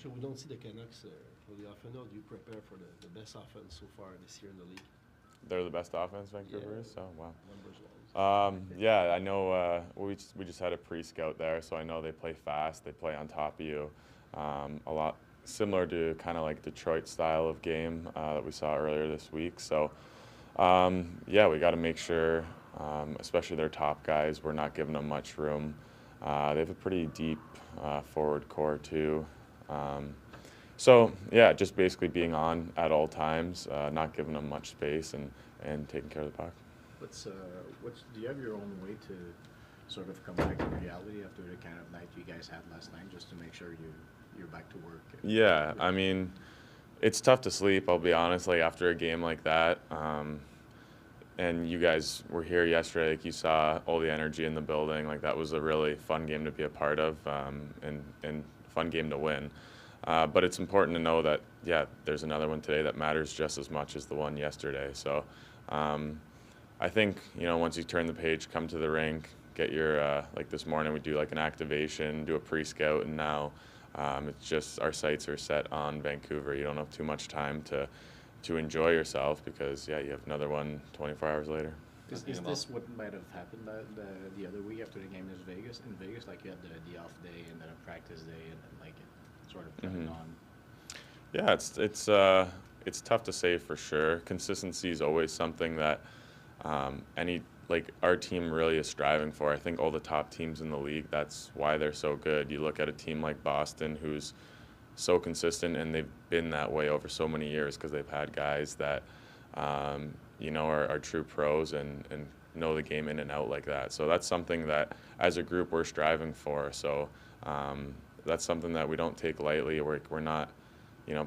So we don't see the Canucks really often. How do you prepare for the best offense so far this year in the league? They're the best offense, Vancouver is? Oh, wow. Numbers-wise. Yeah, I know we just had a pre-scout there, so I know they play fast. They play on top of you. A lot similar to kind of like Detroit style of game that we saw earlier this week. So, yeah, we got to make sure, especially their top guys, we're not giving them much room. They have a pretty deep forward core too. So, yeah, just basically being on at all times, not giving them much space and taking care of the puck. Do you have your own way to sort of come back to reality after the kind of night you guys had last night, just to make sure you're back to work? Yeah, I mean, it's tough to sleep, I'll be honest, like after a game like that. And you guys were here yesterday, like you saw all the energy in the building. Like that was a really fun game to be a part of, and fun game to win. But it's important to know that, yeah, there's another one today that matters just as much as the one yesterday. So I think, once you turn the page, come to the rink, get your, like this morning we do like an activation, do a pre-scout, and now it's just our sights are set on Vancouver. You don't have too much time to enjoy yourself because, yeah, you have another one 24 hours later. Is this what might have happened the other week after the game in Vegas? Like you had the off day and then a practice day and then like it sort of turned on. Yeah, it's tough to say for sure. Consistency is always something that our team really is striving for. I think all the top teams in the league, that's why they're so good. You look at a team like Boston who's so consistent, and they've been that way over so many years because they've had guys that are true pros and know the game in and out like that. So that's something that as a group we're striving for. So that's something that we don't take lightly. We're not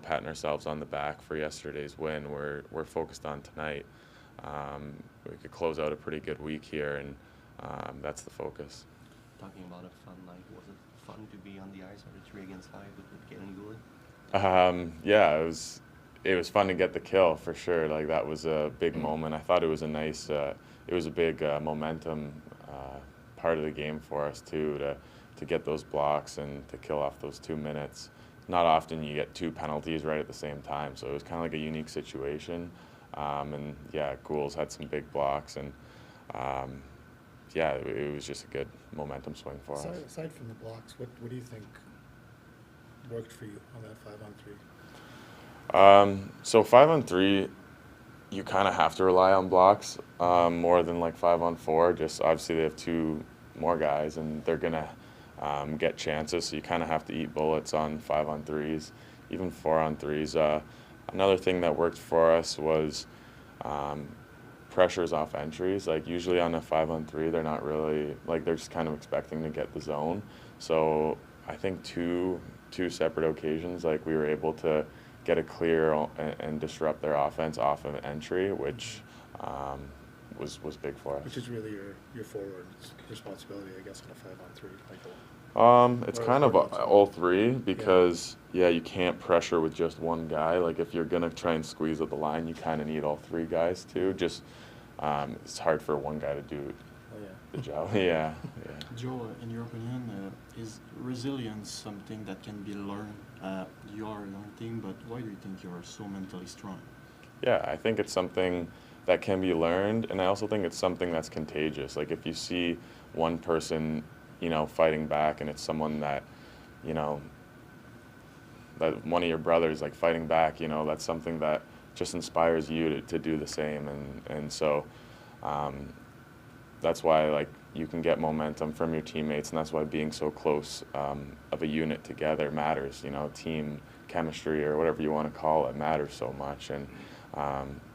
patting ourselves on the back for yesterday's win. We're focused on tonight. We could close out a pretty good week here, and that's the focus. Talking about a fun night, was it fun to be on the ice on the 3 against 5 with Kane and Goulet? Yeah, it was fun to get the kill for sure. Like that was a big moment. I thought it was a big momentum part of the game for us too, to get those blocks and to kill off those 2 minutes. Not often you get 2 penalties right at the same time, so it was kind of like a unique situation. And yeah, Goules had some big blocks, and yeah, it was just a good momentum swing for us. Aside from the blocks, what do you think worked for you on that 5-on-3? So 5-on-3, you kind of have to rely on blocks more than like 5-on-4. Just obviously they have 2 more guys, and they're gonna get chances, so you kind of have to eat bullets on 5-on-3s, even 4-on-3s. Another thing that worked for us was pressures off entries. Like usually on a 5-on-3, they're not really, like they're just kind of expecting to get the zone. So I think two separate occasions, like we were able to get a clear and disrupt their offense off of an entry, which was big for us. Which is really your forward's responsibility, I guess, on a 5-on-3. It's kind of all 3 because, yeah, you can't pressure with just one guy. Like if you're going to try and squeeze at the line, you kind of need all 3 guys too. Just it's hard for one guy to do the job. Yeah. Joe, in your opinion, is resilience something that can be learned? You are a young team, but why do you think you are so mentally strong? Yeah, I think it's something that can be learned, and I also think it's something that's contagious. Like if you see one person fighting back, and it's someone that, that one of your brothers like fighting back, that's something that just inspires you to do the same, and so that's why like you can get momentum from your teammates, and that's why being so close of a unit together matters. Team chemistry or whatever you want to call it matters so much, and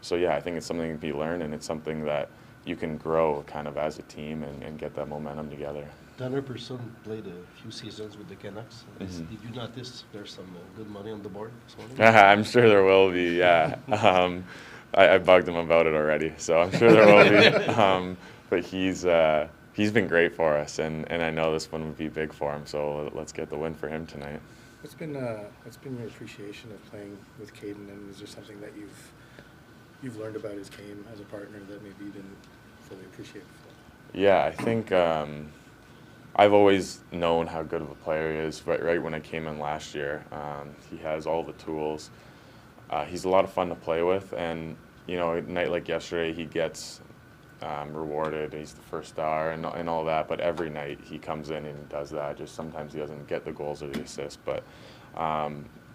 so yeah, I think it's something that can be learned, and it's something that you can grow kind of as a team and get that momentum together. Pearson played a few seasons with the Canucks. Did you notice there's some good money on the board this morning? I'm sure there will be, yeah. I bugged him about it already, so I'm sure there will be. But he's been great for us, and I know this one would be big for him, so let's get the win for him tonight. What's been your appreciation of playing with Caden, and is there something that you've learned about his game as a partner that maybe you didn't fully appreciate before? Yeah, I think I've always known how good of a player he is. Right when I came in last year, he has all the tools. He's a lot of fun to play with, and you know, a night like yesterday, he gets rewarded. He's the first star and all that. But every night he comes in and does that. Just sometimes he doesn't get the goals or the assists. But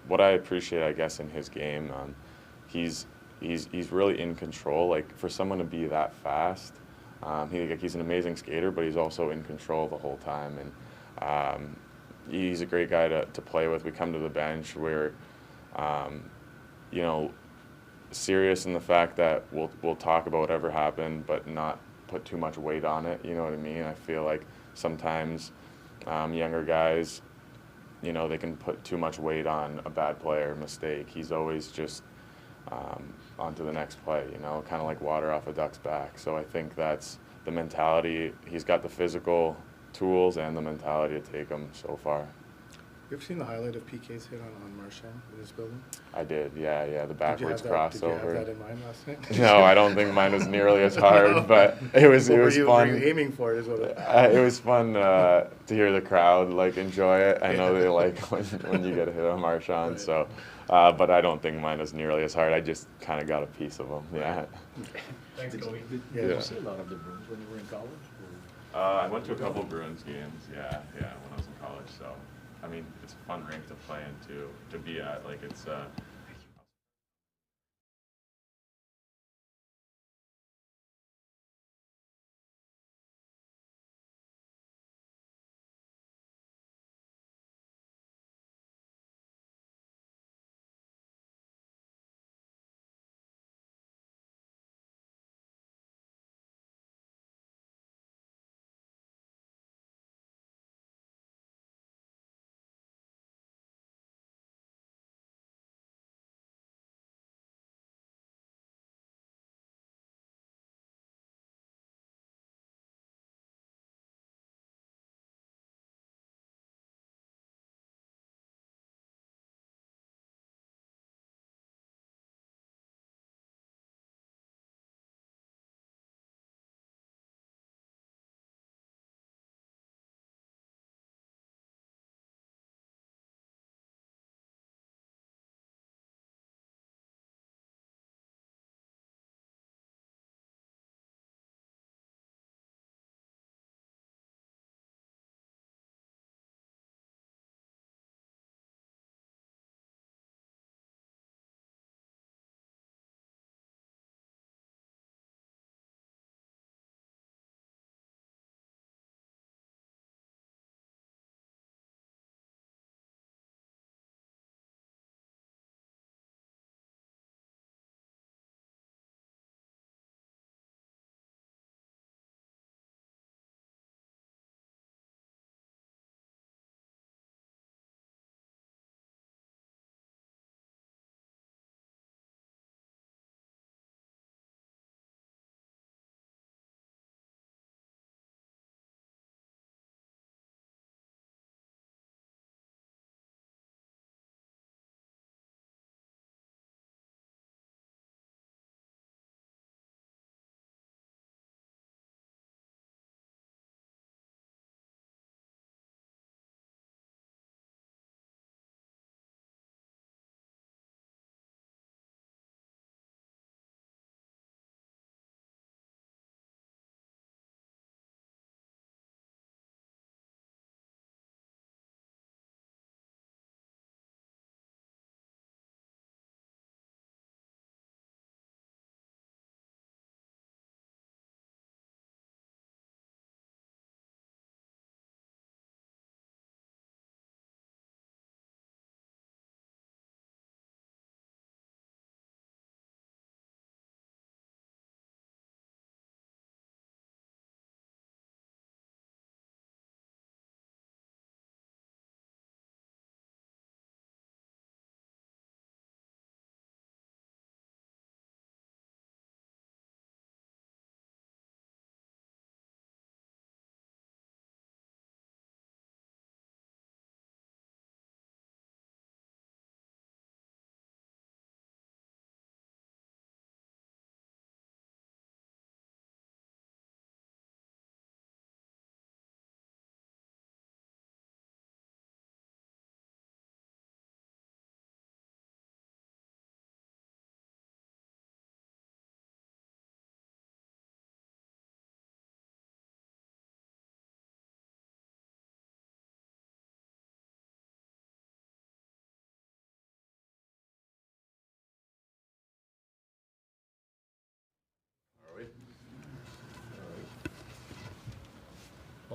what I appreciate, I guess, in his game, he's really in control. Like for someone to be that fast, he's an amazing skater, but he's also in control the whole time. And he's a great guy to play with. We come to the bench where, you know, serious in the fact that we'll talk about whatever happened, but not put too much weight on it. You know what I mean? I feel like sometimes younger guys, you know, they can put too much weight on a bad play or mistake. He's always just on to the next play, you know, kind of like water off a duck's back. So I think that's the mentality. He's got the physical tools and the mentality to take them so far. You ever seen the highlight of PK's hit on Marchand in this building? I did, yeah, the backwards crossover. Did you have that in mind last night? No, I don't think mine was nearly as hard, but it was fun. Were you aiming for it? Is what it was fun to hear the crowd like enjoy it. I know they like when you get a hit on Marchand, right. So, but I don't think mine was nearly as hard. I just kind of got a piece of them. Yeah. Thanks, Kobe. Did you see a lot of the Bruins when you were in college? I went to a couple Bruins games. Yeah, when I was in college. So, I mean, it's a fun rink to play in too, to be at. Like it's.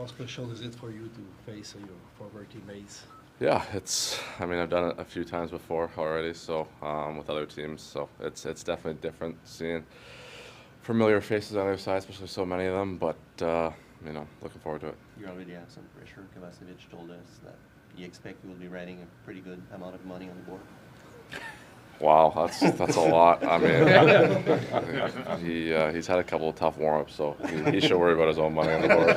How special is it for you to face your former teammates? Yeah, I mean, I've done it a few times before already, so with other teams, so it's definitely different seeing familiar faces on the other side, especially so many of them. But looking forward to it. You already have some pressure. Kovacevic told us that he expects you will be writing a pretty good amount of money on the board. Wow, that's a lot. I mean, he's had a couple of tough warm-ups, so he should worry about his own money on the board.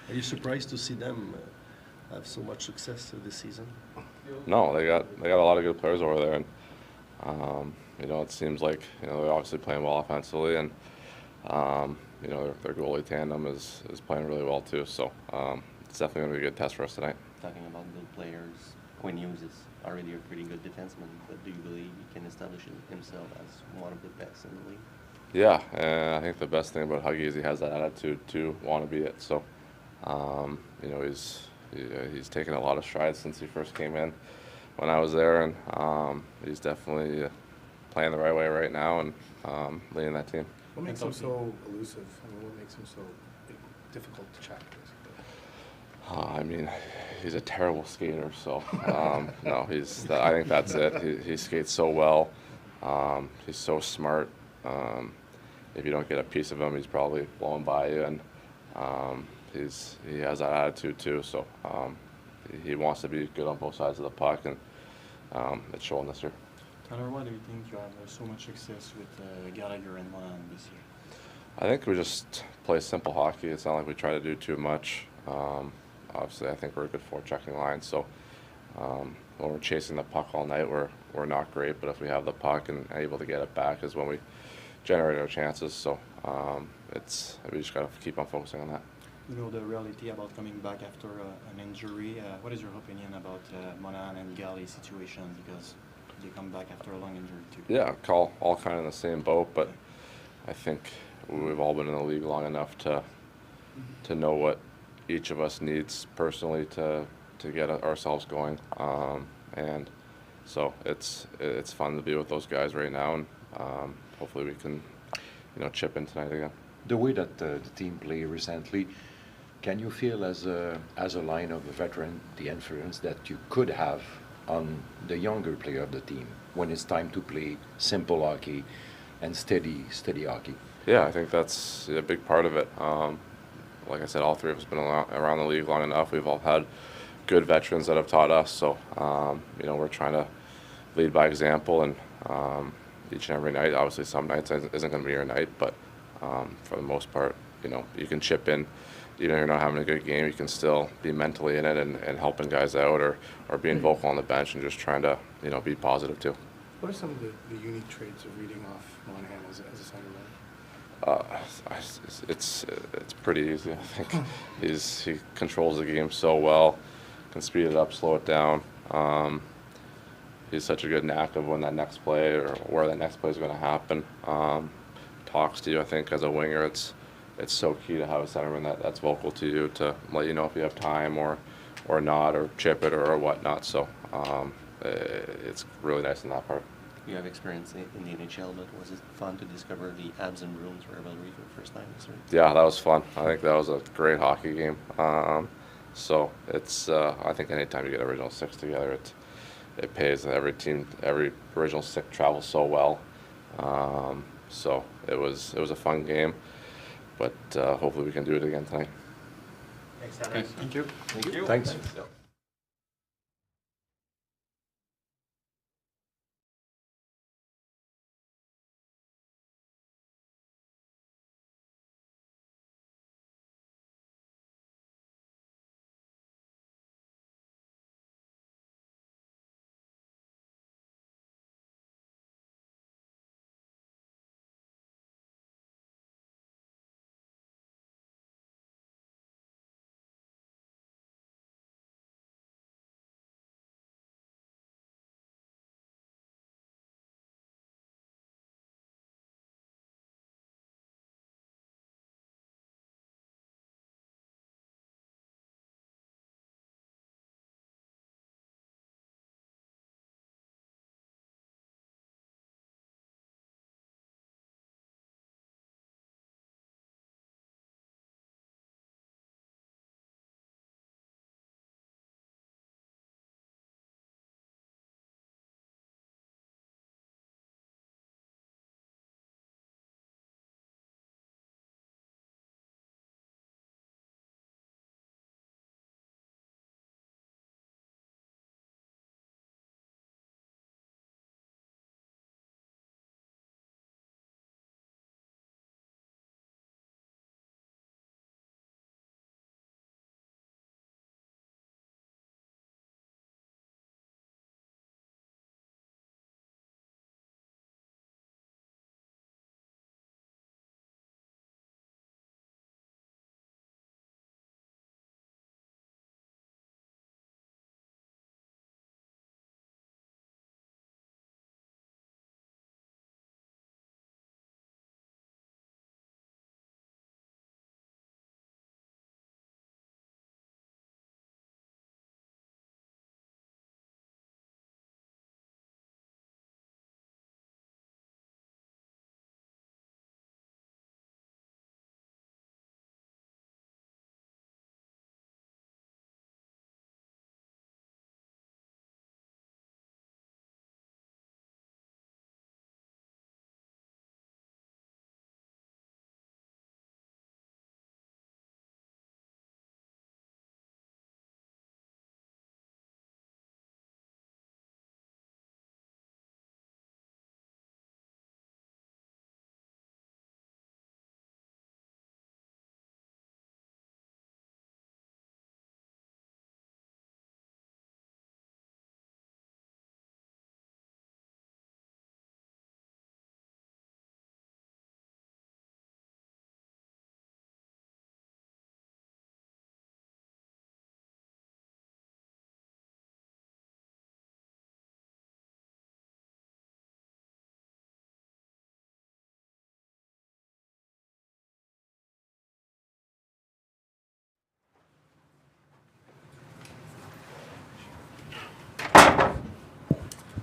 Are you surprised to see them have so much success this season? No, they got a lot of good players over there, and it seems like they're obviously playing well offensively, and their goalie tandem is playing really well too. So it's definitely going to be a good test for us tonight. Talking about good players, Quinn Hughes is already a pretty good defenseman, but do you believe he can establish himself as one of the best in the league? Yeah, and I think the best thing about Huggy is he has that attitude to want to be it. So, he's taken a lot of strides since he first came in when I was there, and he's definitely playing the right way right now and leading that team. What makes him so elusive? I mean, what makes him so difficult to track? I mean, he's a terrible skater, so no, I think that's it. He skates so well. He's so smart. If you don't get a piece of him, he's probably blowing by you, and he has that attitude too. So he wants to be good on both sides of the puck, and it's showing this year. Tyler, why do you think you have so much success with Gallagher and Monahan this year? I think we just play simple hockey. It's not like we try to do too much. Obviously, I think we're a good forechecking line. So when we're chasing the puck all night, we're not great. But if we have the puck and able to get it back, is when we generate our chances. So we just got to keep on focusing on that. The reality about coming back after an injury. What is your opinion about Monahan and Galley's situation, because they come back after a long injury too? Yeah, all kind of in the same boat, but I think we've all been in the league long enough to know what each of us needs personally to get ourselves going, and so it's fun to be with those guys right now, and hopefully we can chip in tonight again. The way that the team played recently, can you feel as a line of a veteran the influence that you could have on the younger player of the team when it's time to play simple hockey and steady hockey? Yeah, I think that's a big part of it. Like I said, all three of us have been around the league long enough. We've all had good veterans that have taught us. So, we're trying to lead by example, and each and every night. Obviously, some nights isn't going to be your night, but for the most part, you can chip in. You're not having a good game, you can still be mentally in it and helping guys out, or being vocal on the bench and just trying to be positive too. What are some of the unique traits of reading off Monahan as a centerman? It's pretty easy. I think he controls the game so well, can speed it up, slow it down. He's such a good knack of when that next play or where that next play is going to happen. Talks to you. I think as a winger, it's so key to have a centerman that's vocal to you, to let you know if you have time or not, or chip it or whatnot. So it's really nice in that part. You have experience in the NHL, but was it fun to discover the abs and rooms rivalry for the first time this week? Yeah, that was fun. I think that was a great hockey game. So it's I think anytime you get original six together, it pays. Every team, every original six travels so well. So it was a fun game, but hopefully we can do it again tonight. Thanks, Tyler. Thank you. Thank you. Thanks. Yep.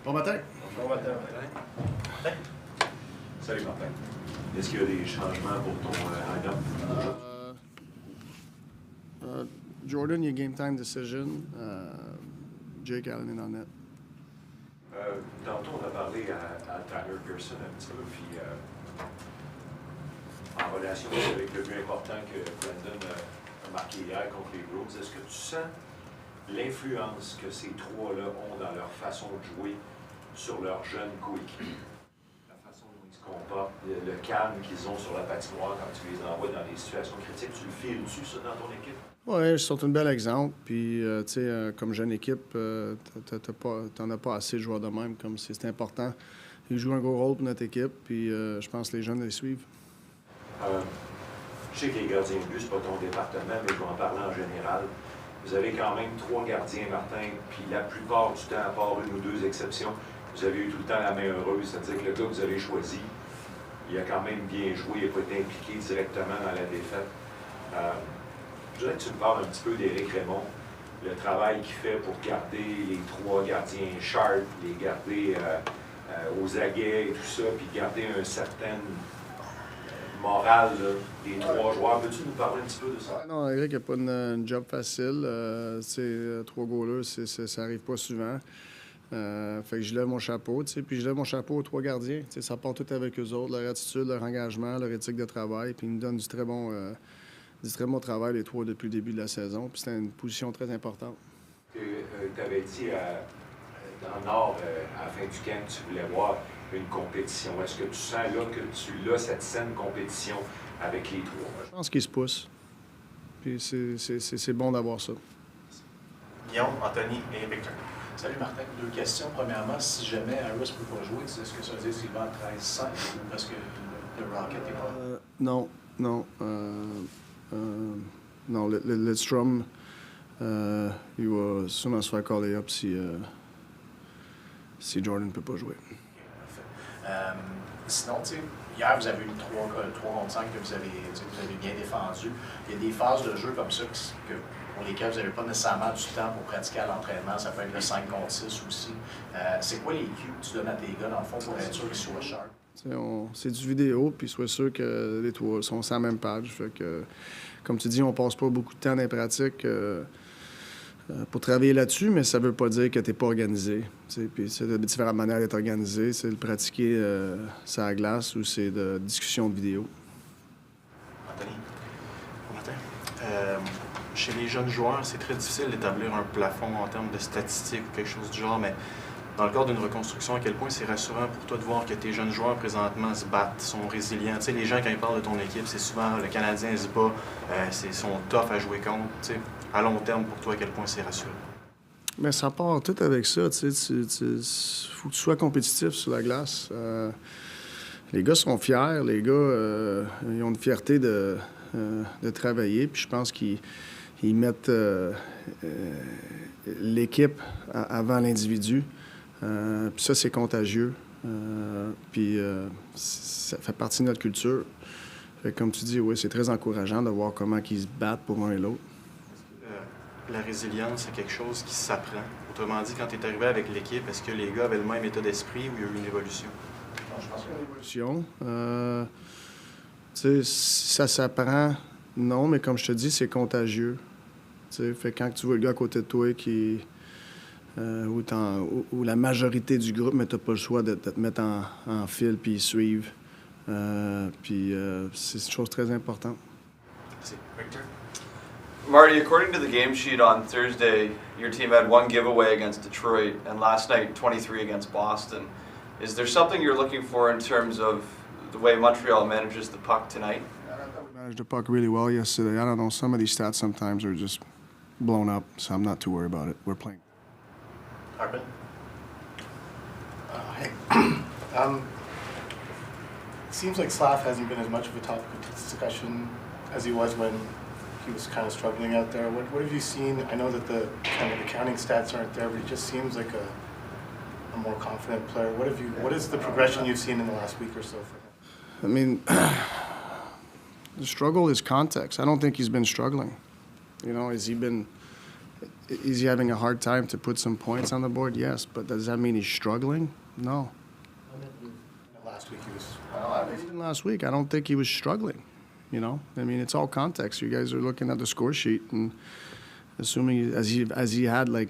Bon matin. Bon matin. Salut Martin. Est-ce qu'il y a des changements pour ton line-up? Jordan, your game time decision. Jake Allen in on net. Tantôt, on a parlé à Tyler Pearson un petit peu, puis en relation avec le but important que Brandon a marqué hier contre les Bruins, est-ce que tu sens l'influence que ces trois-là ont dans leur façon de jouer sur leurs jeunes coéquipiers? La façon dont ils se comportent, le calme qu'ils ont sur la patinoire quand tu les envoies dans des situations critiques, tu le files-tu, ça, dans ton équipe? Oui, ils sont un bel exemple. Puis, tu sais, comme jeune équipe, t'en as pas assez de joueurs de même. Comme c'est important. Ils jouent un gros rôle pour notre équipe. Puis, je pense que les jeunes les suivent. Je sais que les gardiens de but, c'est pas ton département, mais je vais en parler en général. Vous avez quand même 3 gardiens, Martin, puis la plupart du temps, à part une ou 2 exceptions, vous avez eu tout le temps la main heureuse. C'est-à-dire que le gars que vous avez choisi, il a quand même bien joué, il n'a pas été impliqué directement dans la défaite. Je voudrais que tu me parles un petit peu d'Éric Raymond, le travail qu'il fait pour garder les 3 gardiens sharp, les garder aux aguets et tout ça, puis garder un certain morale là, des 3 joueurs. Peux-tu nous parler un petit peu de ça? Non, Eric n'a pas une job facile. 3 goalers, ça n'arrive pas souvent. Fait que je lève mon chapeau, puis je lève mon chapeau aux 3 gardiens. Ça part tout avec eux autres, leur attitude, leur engagement, leur éthique de travail, puis ils nous donnent du très bon travail, les 3, depuis le début de la saison. Puis c'était une position très importante. Tu avais dit dans le Nord, à la fin du camp, que tu voulais voir une compétition. Est-ce que tu sens là que tu as cette saine compétition avec les 3? Je pense qu'ils se poussent. Puis c'est bon d'avoir ça. Guillaume, Anthony et Victor. Salut Martin. 2 questions. Premièrement, si jamais Harris ne peut pas jouer, est-ce que ça veut dire qu'il va à 13-5 ou parce que le Rocket n'est pas... Non. Non, le Strom, il va sûrement se faire caller up si Jordan ne peut pas jouer. Sinon, tu sais, hier, vous avez eu 3 contre 5 que vous avez bien défendu. Il y a des phases de jeu comme ça pour lesquelles vous n'avez pas nécessairement du temps pour pratiquer à l'entraînement. Ça peut être le 5 contre 6 aussi. C'est quoi les cues que tu donnes à tes gars, dans le fond, pour être sûr qu'ils soient sharp? C'est du vidéo, puis sois sûr que les 3 sont sur la même page. Fait que, comme tu dis, on passe pas beaucoup de temps dans les pratiques pour travailler là-dessus, mais ça veut pas dire que tu n'es pas organisé. Puis c'est de différentes manières d'être organisé. C'est de pratiquer sur la glace ou c'est de discussion de vidéo. Anthony, bon matin. Chez les jeunes joueurs, c'est très difficile d'établir un plafond en termes de statistiques ou quelque chose du genre, mais dans le cadre d'une reconstruction, à quel point c'est rassurant pour toi de voir que tes jeunes joueurs présentement se battent, sont résilients? Tu sais, les gens, quand ils parlent de ton équipe, c'est souvent le Canadien se bat, sont tough à jouer contre. Tu sais, à long terme, pour toi, à quel point c'est rassurant? Mais ça part tout avec ça. Tu faut que tu sois compétitif sur la glace. Les gars sont fiers. Les gars, ils ont une fierté de travailler. Puis je pense qu'ils mettent l'équipe avant l'individu. Puis ça, c'est contagieux. Puis ça fait partie de notre culture. Fait que, comme tu dis, oui, c'est très encourageant de voir comment ils se battent pour l'un et l'autre. La résilience, c'est quelque chose qui s'apprend. Autrement dit, quand tu es arrivé avec l'équipe, est-ce que les gars avaient le même état d'esprit ou il y a eu une évolution? Non, je pense qu'il y a une évolution. Tu sais, ça s'apprend, non, mais comme je te dis, c'est contagieux. Tu sais, fait quand tu vois le gars à côté de toi qui... ou la majorité du groupe, mais tu n'as pas le choix de te mettre en file puis suivre. Puis c'est une chose très importante. Merci. Victor? Marty, according to the game sheet on Thursday, your team had 1 giveaway against Detroit, and last night 23 against Boston. Is there something you're looking for in terms of the way Montreal manages the puck tonight? We managed the puck really well yesterday. I don't know, some of these stats sometimes are just blown up, so I'm not too worried about it. We're playing. Harpen? Hey. It seems like Slav hasn't been as much of a topic of discussion as he was when he was kind of struggling out there. What have you seen? I know that the kind of the counting stats aren't there, but he just seems like a more confident player. What is the progression you've seen in the last week or so for him? I mean, the struggle is context. I don't think he's been struggling. You know, has he been is he having a hard time to put some points on the board? Yes, but does that mean he's struggling? No. Last week he was. Even last week, I don't think he was struggling. You know, I mean, it's all context. You guys are looking at the score sheet and assuming as he had like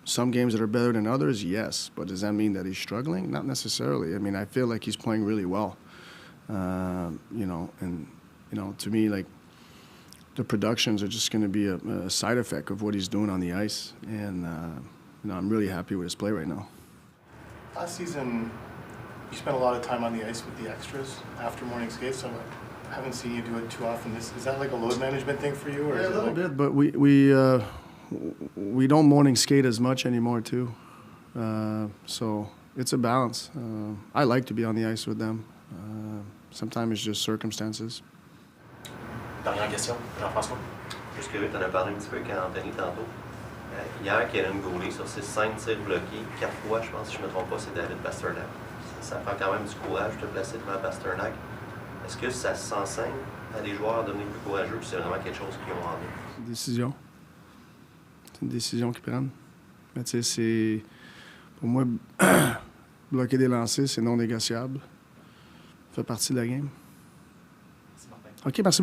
some games that are better than others, yes. But does that mean that he's struggling? Not necessarily. I mean, I feel like he's playing really well. You know, and you know, to me, like the productions are just going to be a side effect of what he's doing on the ice, and you know, I'm really happy with his play right now. Last season, you spent a lot of time on the ice with the extras after morning skates, so I haven't seen you do it too often. Is that like a load management thing for you, or Yeah, is a it little like bit, but we don't morning skate as much anymore too. So it's a balance. I like to be on the ice with them. Sometimes it's just circumstances. Dernière question, Jean-François. Juste curieux, tu en as parlé un petit peu avec Anthony tantôt. Hier, Karen Goulet sur 6-5 tirs bloqués, 4 fois, je pense, si je ne me trompe pas, c'est David Pasternak. Ça prend quand même du courage de te placer devant Pasternak. Est-ce que ça s'enseigne à des joueurs à devenir plus courageux, puis c'est vraiment quelque chose qu'ils ont en eux? C'est une décision. C'est une décision qu'ils prennent. Mais tu sais, c'est... Pour moi, bloquer des lancers, c'est non négociable. Ça fait partie de la game. Merci, Martin. OK, merci beaucoup.